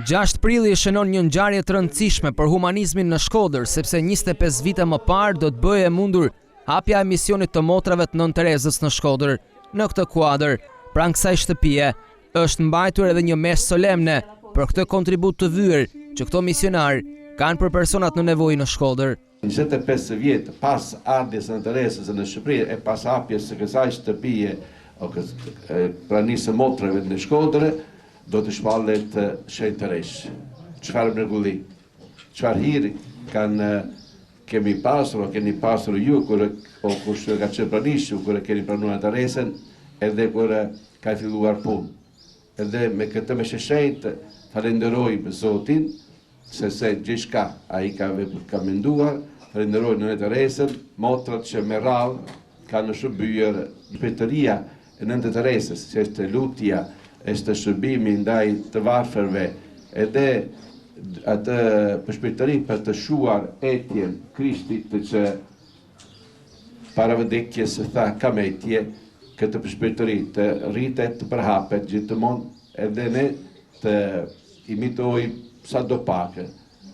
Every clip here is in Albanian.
6 prilli shënon një ngjarje të rëndësishme për humanizmin në Shkodër, sepse 25 vite më parë do të bëhej e mundur hapja e misionit të motrave të Nën Terezës në Shkodër. Në këtë kuadër, pranë kësaj shtëpie, është mbajtur edhe një meshë solemne për këtë kontribut të vyer që këto misionar kanë për personat në nevojë në Shkodër. 25 vjet pas ardhjes së Nën Terezës në Shqipëri e pas hapjes së kësaj shtëpie pranisë së motrave në Shkodër, do të shpallet shenjtëresh. Çfarë mrekulli, çfarë hiri kemi pasur ju kur ka qenë pranishu, kur keni pranuar Teresën, edhe kur ka filluar punë. Edhe me këtë me shenjtë falenderoj Zotin, se gjithçka ai ka menduar, falenderoj Nënën Teresën, motrat që me radhë kanë shërbyer shpejtëria e Nënës Teresës, që është lutja, është shërbimi ndaj të varfërve, edhe atë përshpejtëri për të shuar etjen Krishtit që para vdekjes tha kam etje, këtë përshpejtëri të rritet, të përhapet gjithmonë, edhe ne të imitojmë sadopak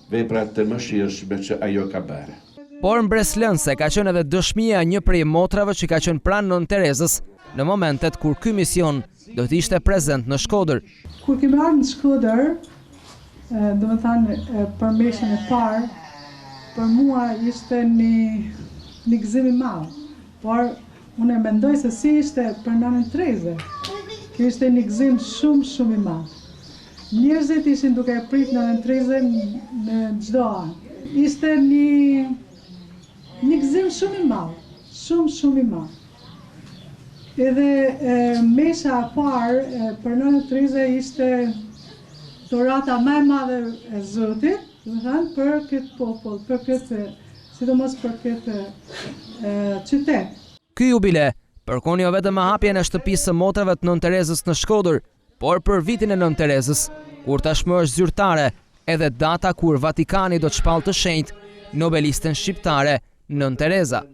veprat të mëshirshme që ajo ka bërë. Por mbreslënse ka qenë edhe dëshmia e një prej motrave që ka qenë pranë Nën Terezës në momentet kur ky mision do të ishte prezent në Shkodër. Kur kemi ardhur në Shkodër, domethënë për meshën e parë, për mua ishte një gëzim i madh. Por unë mendoj se si ishte për Nënën Terezën. Ky ishte një gëzim shumë i madh. Njerëzit ishin duke e prit Nënën Terezën në çdo anë. Ishte një gëzim shumë i madh, shumë i madh. Edhe mesha e parë për Nënën Terezën ishte dhurata më e madhe e Zotit, domethënë për këtë popull, për këtë, sidomos për këtë qytet. Ky jubile përkon jo vetëm hapjen e shtëpisë së motrave të Nën Terezës në Shkodër, por për vitin e Nën Terezës, kur tashmë është zyrtare, edhe data kur Vatikani do të shpallë të shenjtë nobelisten shqiptare Nën Tereza.